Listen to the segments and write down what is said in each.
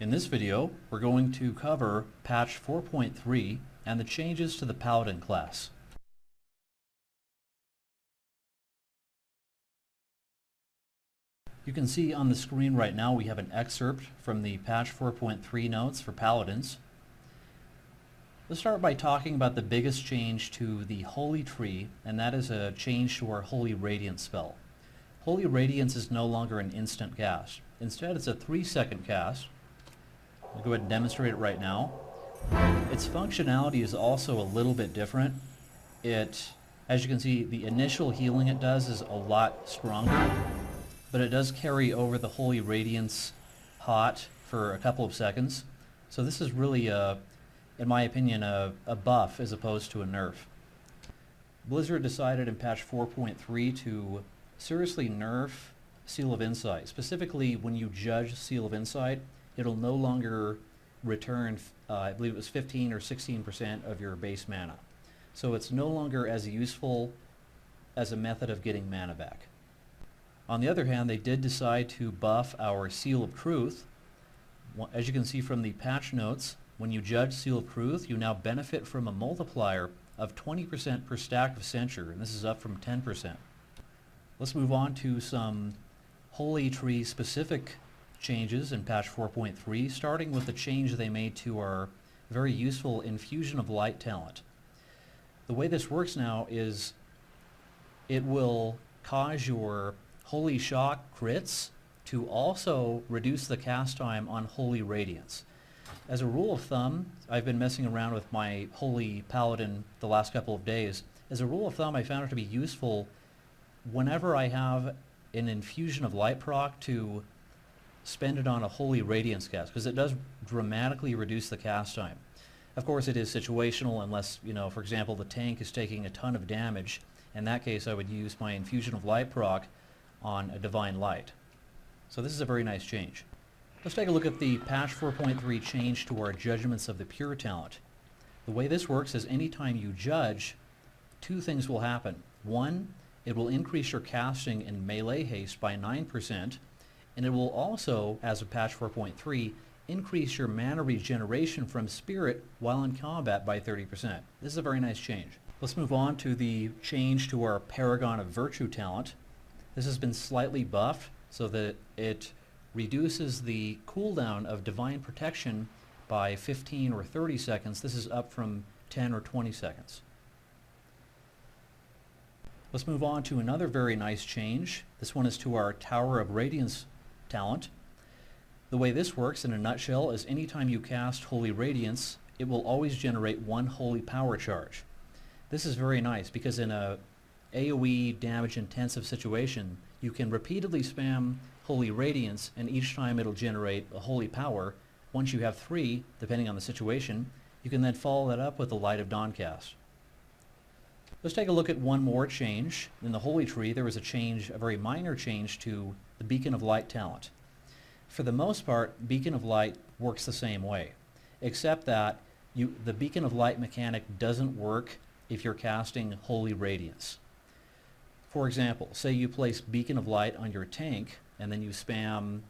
In this video, we're going to cover patch 4.3 and the changes to the Paladin class. You can see on the screen right now we have an excerpt from the patch 4.3 notes for Paladins. Let's start by talking about the biggest change to the Holy Tree, and that is a change to our Holy Radiance spell. Holy Radiance is no longer an instant cast. Instead, it's a 3-second cast. I'll go ahead and demonstrate it right now. Its functionality is also a little bit different. As you can see, the initial healing it does is a lot stronger, but it does carry over the Holy Radiance hot for a couple of seconds. So this is really, in my opinion, a buff as opposed to a nerf. Blizzard decided in patch 4.3 to seriously nerf Seal of Insight. Specifically, when you judge Seal of Insight, it'll no longer return, I believe it was 15 or 16% of your base mana. So it's no longer as useful as a method of getting mana back. On the other hand, they did decide to buff our Seal of Truth. As you can see from the patch notes, when you judge Seal of Truth, you now benefit from a multiplier of 20% per stack of Censure, and this is up from 10%. Let's move on to some Holy Tree specific changes in patch 4.3, starting with the change they made to our very useful Infusion of Light talent. The way this works now is it will cause your Holy Shock crits to also reduce the cast time on Holy Radiance. As a rule of thumb, I've been messing around with my Holy Paladin the last couple of days. As a rule of thumb, I found it to be useful whenever I have an Infusion of Light proc to spend it on a Holy Radiance cast, because it does dramatically reduce the cast time. Of course, it is situational unless, for example, the tank is taking a ton of damage. In that case, I would use my Infusion of Light proc on a Divine Light. So this is a very nice change. Let's take a look at the patch 4.3 change to our Judgments of the Pure talent. The way this works is anytime you judge, two things will happen. One, it will increase your casting in melee haste by 9%, and it will also, as of patch 4.3, increase your mana regeneration from Spirit while in combat by 30%. This is a very nice change. Let's move on to the change to our Paragon of Virtue talent. This has been slightly buffed so that it reduces the cooldown of Divine Protection by 15 or 30 seconds. This is up from 10 or 20 seconds. Let's move on to another very nice change. This one is to our Tower of Radiance talent. The way this works in a nutshell is anytime you cast Holy Radiance, it will always generate one Holy Power charge. This is very nice because in a AoE damage intensive situation, you can repeatedly spam Holy Radiance, and each time it'll generate a Holy Power. Once you have 3, depending on the situation, you can then follow that up with the Light of Dawn cast. Let's take a look at one more change. In the Holy Tree, there was a change, a very minor change to the Beacon of Light talent. For the most part, Beacon of Light works the same way, except that the Beacon of Light mechanic doesn't work if you're casting Holy Radiance. For example, say you place Beacon of Light on your tank, and then you spam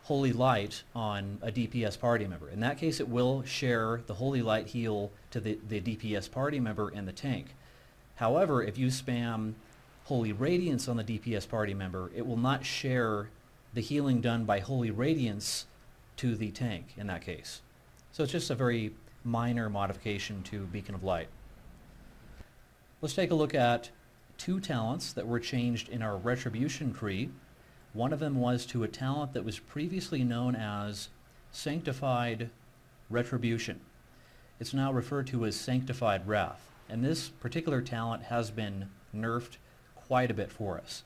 Holy Light on a DPS party member. In that case, it will share the Holy Light heal to the DPS party member and the tank. However, if you spam Holy Radiance on the DPS party member, it will not share the healing done by Holy Radiance to the tank in that case. So it's just a very minor modification to Beacon of Light. Let's take a look at two talents that were changed in our Retribution tree. One of them was to a talent that was previously known as Sanctified Retribution. It's now referred to as Sanctified Wrath, and this particular talent has been nerfed quite a bit for us.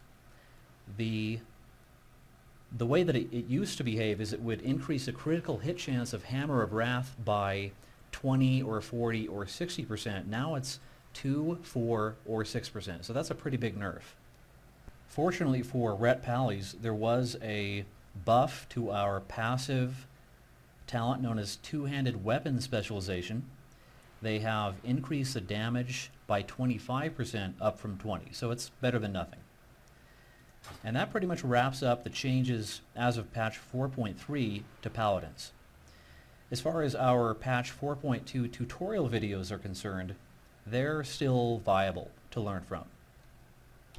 The way that it used to behave is it would increase a critical hit chance of Hammer of Wrath by 20 or 40 or 60%. Now it's 2, 4, or 6%, so that's a pretty big nerf. Fortunately for Ret Pallies, there was a buff to our passive talent known as Two-Handed Weapon Specialization. They have increased the damage by 25% up from 20, so it's better than nothing. And that pretty much wraps up the changes as of patch 4.3 to Paladins. As far as our patch 4.2 tutorial videos are concerned, they're still viable to learn from.